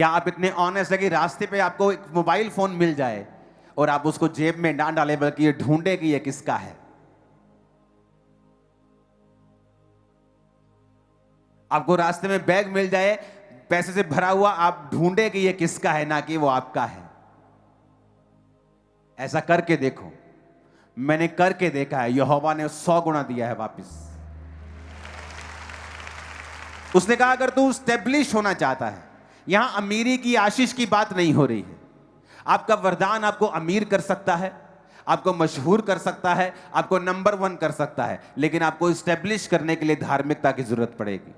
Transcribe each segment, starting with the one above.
क्या आप इतने ऑनेस्ट है कि रास्ते पे आपको एक मोबाइल फोन मिल जाए और आप उसको जेब में ना डालें बल्कि ये ढूंढे कि ये किसका है? आपको रास्ते में बैग मिल जाए पैसे से भरा हुआ, आप ढूंढे कि ये किसका है, ना कि वो आपका है। ऐसा करके देखो, मैंने करके देखा है। यहोवा ने 100 गुना दिया है वापस। उसने कहा अगर तू स्टेब्लिश होना चाहता है, यहां अमीरी की आशीष की बात नहीं हो रही है। आपका वरदान आपको अमीर कर सकता है, आपको मशहूर कर सकता है, आपको नंबर 1 कर सकता है, लेकिन आपको स्टेब्लिश करने के लिए धार्मिकता की जरूरत पड़ेगी।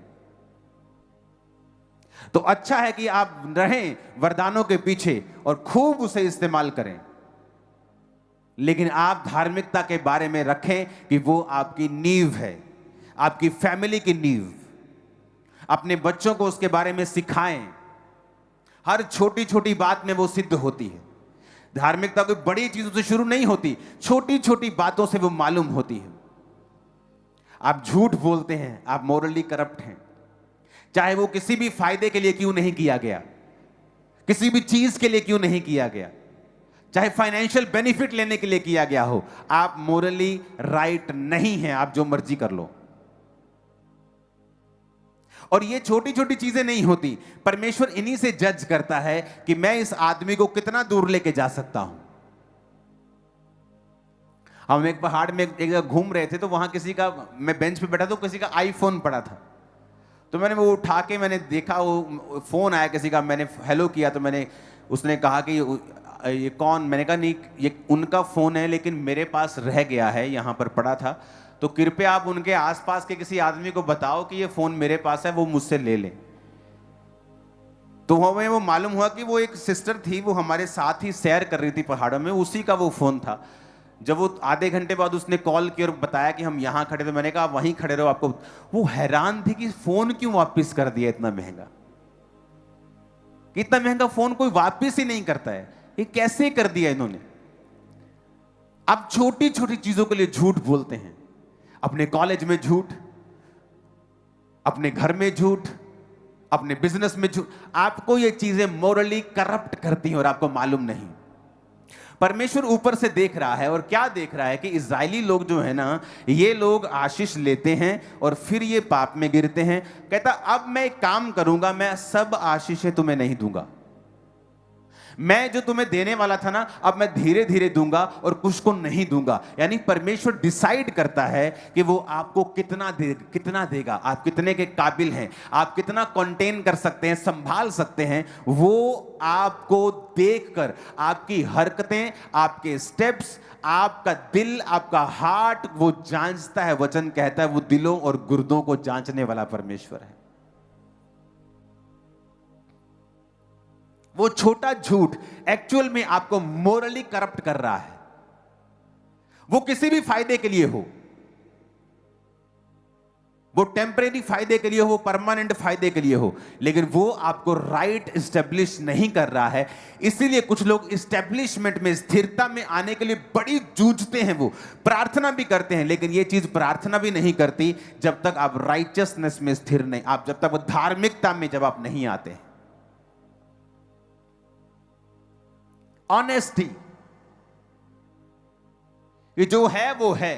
तो अच्छा है कि आप रहें वरदानों के पीछे और खूब उसे इस्तेमाल करें, लेकिन आप धार्मिकता के बारे में रखें कि वो आपकी नींव है, आपकी फैमिली की नींव। अपने बच्चों को उसके बारे में सिखाएं। हर छोटी छोटी बात में वो सिद्ध होती है। धार्मिकता कोई बड़ी चीजों से शुरू नहीं होती, छोटी छोटी बातों से वो मालूम होती है। आप झूठ बोलते हैं, आप मोरली करप्ट हैं, चाहे वो किसी भी फायदे के लिए क्यों नहीं किया गया, किसी भी चीज के लिए क्यों नहीं किया गया, चाहे फाइनेंशियल बेनिफिट लेने के लिए किया गया हो, आप मोरली राइट नहीं हैं। आप जो मर्जी कर लो। और ये छोटी छोटी चीजें नहीं होती। परमेश्वर इन्हीं से जज करता है कि मैं इस आदमी को कितना दूर लेके जा सकता हूं। हम एक पहाड़ में एक जगह घूम रहे थे, तो वहां किसी का, मैं बेंच पे बैठा तो किसी का आईफोन पड़ा था। तो मैंने वो उठा के मैंने देखा, वो फोन आया किसी का, मैंने हेलो किया। तो उसने कहा कि ये कौन? मैंने कहा नहीं, ये उनका फोन है, लेकिन मेरे पास रह गया है, यहां पर पड़ा था, तो कृपया आप उनके आसपास के किसी आदमी को बताओ कि ये फोन मेरे पास है, वो मुझसे ले ले। तो हमें वो मालूम हुआ कि वो एक सिस्टर थी, वो हमारे साथ ही सैर कर रही थी पहाड़ों में, उसी का वो फोन था। जब वो आधे घंटे बाद उसने कॉल किया और बताया कि हम यहां खड़े, तो मैंने कहा वहीं खड़े रहो आपको। वो हैरान थी कि फोन क्यों वापस कर दिया इतना महंगा, इतना महंगा फोन कोई वापस ही नहीं करता है, ये कैसे कर दिया इन्होंने। आप छोटी छोटी चीजों के लिए झूठ बोलते हैं। अपने कॉलेज में झूठ, अपने घर में झूठ, अपने बिजनेस में झूठ। आपको ये चीजें मोरली करप्ट करती हैं और आपको मालूम नहीं। परमेश्वर ऊपर से देख रहा है, और क्या देख रहा है कि इजरायली लोग जो है ना, ये लोग आशीष लेते हैं और फिर ये पाप में गिरते हैं। कहता अब मैं एक काम करूंगा, मैं सब आशीषें तुम्हें नहीं दूंगा, मैं जो तुम्हें देने वाला था ना, अब मैं धीरे धीरे दूंगा और कुछ को नहीं दूंगा। यानी परमेश्वर डिसाइड करता है कि वो आपको कितना देगा, आप कितने के काबिल हैं, आप कितना कंटेन कर सकते हैं, संभाल सकते हैं। वो आपको देखकर आपकी हरकतें, आपके स्टेप्स, आपका दिल, आपका हार्ट वो जांचता है। वचन कहता है वो दिलों और गुर्दों को जांचने वाला परमेश्वर है। वो छोटा झूठ एक्चुअल में आपको मोरली करप्ट कर रहा है। वो किसी भी फायदे के लिए हो, वो टेम्परेरी फायदे के लिए हो, परमानेंट फायदे के लिए हो, लेकिन वो आपको राइट एस्टेब्लिश नहीं कर रहा है। इसीलिए कुछ लोग एस्टेब्लिशमेंट में, स्थिरता में आने के लिए बड़ी जूझते हैं। वो प्रार्थना भी करते हैं, लेकिन ये चीज प्रार्थना भी नहीं करती जब तक आप राइचियसनेस में स्थिर नहीं, आप जब तक धार्मिकता में जब आप नहीं आते हैं। ऑनेस्टी, ये जो है वो है।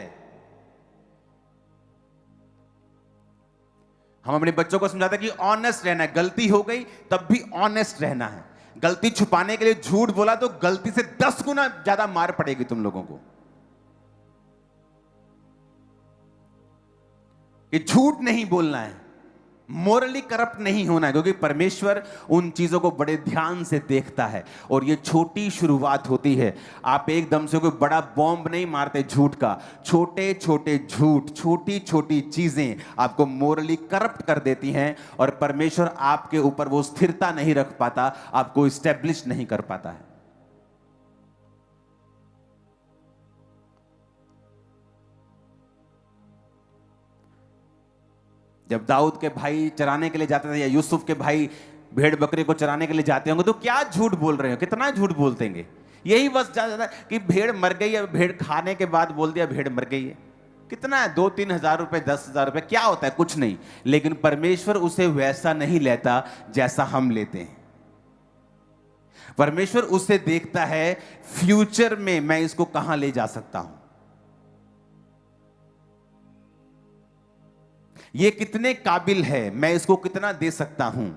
हम अपने बच्चों को समझाते हैं कि ऑनेस्ट रहना है, गलती हो गई तब भी ऑनेस्ट रहना है। गलती छुपाने के लिए झूठ बोला तो गलती से 10 गुना ज्यादा मार पड़ेगी तुम लोगों को। ये झूठ नहीं बोलना है, मोरली करप्ट नहीं होना है, क्योंकि परमेश्वर उन चीजों को बड़े ध्यान से देखता है। और ये छोटी शुरुआत होती है। आप एकदम से कोई बड़ा बॉम्ब नहीं मारते झूठ का। छोटे छोटे झूठ, छोटी छोटी चीजें आपको मोरली करप्ट कर देती हैं, और परमेश्वर आपके ऊपर वो स्थिरता नहीं रख पाता, आपको स्टैब्लिश नहीं कर पाता है। जब दाऊद के भाई चराने के लिए जाते थे, या यूसुफ के भाई भेड़ बकरे को चराने के लिए जाते होंगे, तो क्या झूठ बोल रहे हो, कितना झूठ बोलते हैं। यही बस ज्यादा कि भेड़ मर गई है, भेड़ खाने के बाद बोल दिया भेड़ मर गई है। कितना है, 2-3 हजार रुपए, 10,000 रुपए, क्या होता है, कुछ नहीं। लेकिन परमेश्वर उसे वैसा नहीं लेता जैसा हम लेते हैं। परमेश्वर उसे देखता है फ्यूचर में मैं इसको कहां ले जा सकता हूं, ये कितने काबिल है, मैं इसको कितना दे सकता हूं,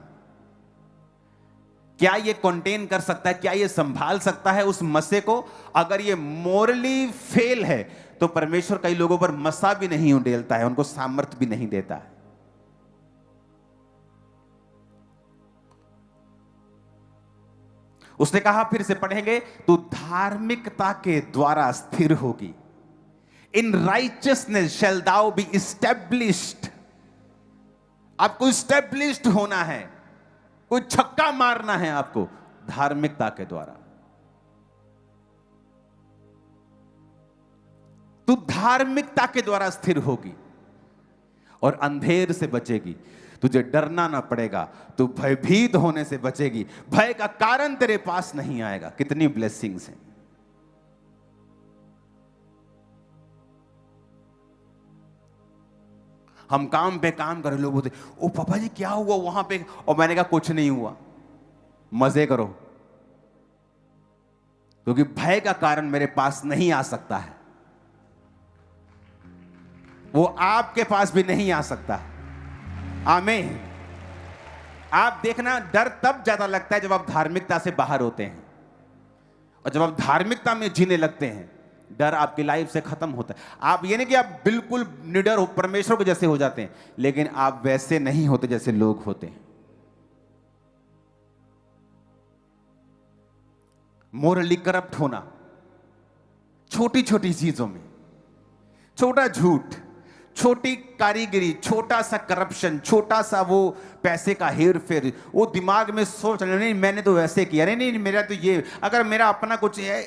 क्या ये कंटेन कर सकता है, क्या ये संभाल सकता है उस मसे को। अगर ये मोरली फेल है तो परमेश्वर कई लोगों पर मसा भी नहीं उंडेलता है, उनको सामर्थ्य भी नहीं देता है। उसने कहा, फिर से पढ़ेंगे, तू धार्मिकता के द्वारा स्थिर होगी। In righteousness shall thou be established. आपको इस्टेब्लिश्ड होना है, कोई छक्का मारना है आपको धार्मिकता के द्वारा। तू धार्मिकता के द्वारा स्थिर होगी और अंधेर से बचेगी। तुझे डरना ना पड़ेगा, तू भयभीत होने से बचेगी, भय का कारण तेरे पास नहीं आएगा। कितनी ब्लेसिंग्स हैं। हम काम पे काम कर रहे, लोग बोलते ओ पापा जी क्या हुआ वहां पे, और मैंने कहा कुछ नहीं हुआ, मजे करो, क्योंकि भय का कारण मेरे पास नहीं आ सकता है, वो आपके पास भी नहीं आ सकता। आमीन। आप देखना, डर तब ज्यादा लगता है जब आप धार्मिकता से बाहर होते हैं, और जब आप धार्मिकता में जीने लगते हैं डर आपकी लाइफ से खत्म होता है। आप ये नहीं कि आप बिल्कुल निडर हो, परमेश्वर के जैसे हो जाते हैं, लेकिन आप वैसे नहीं होते जैसे लोग होते हैं। मोरली करप्ट होना, छोटी छोटी चीजों में, छोटा झूठ, छोटी कारीगरी, छोटा सा करप्शन, छोटा सा वो पैसे का हेर फेर, वो दिमाग में सोच नहीं मैंने तो वैसे किया, नहीं मेरा तो ये, अगर मेरा अपना कुछ है,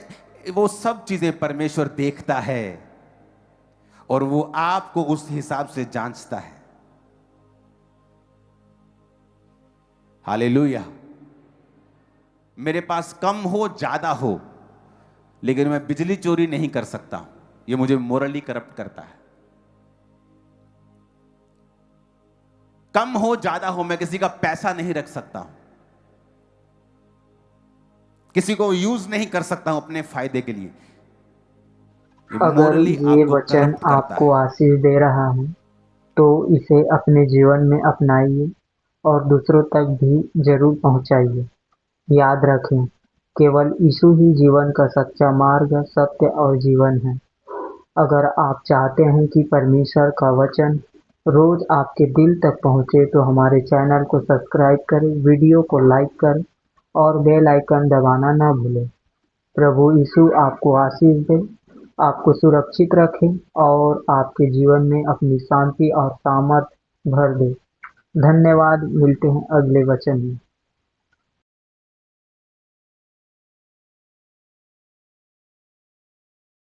वो सब चीजें परमेश्वर देखता है और वो आपको उस हिसाब से जांचता है। हालेलुया। मेरे पास कम हो ज्यादा हो, लेकिन मैं बिजली चोरी नहीं कर सकता हूं, ये मुझे मोरली करप्ट करता है। कम हो ज्यादा हो, मैं किसी का पैसा नहीं रख सकता हूं, किसी को यूज नहीं कर सकता हूं अपने फायदे के लिए। अगर ये वचन आपको आशीष दे रहा है तो इसे अपने जीवन में अपनाइए और दूसरों तक भी जरूर पहुंचाइए। याद रखें, केवल यीशु ही जीवन का सच्चा मार्ग, सत्य और जीवन है। अगर आप चाहते हैं कि परमेश्वर का वचन रोज आपके दिल तक पहुंचे तो हमारे चैनल को सब्सक्राइब करें, वीडियो को लाइक करें और बेल आइकन दबाना ना भूलें। प्रभु यीशु आपको आशीष दे, आपको सुरक्षित रखें और आपके जीवन में अपनी शांति और सामर्थ भर दे। धन्यवाद। मिलते हैं अगले वचन में।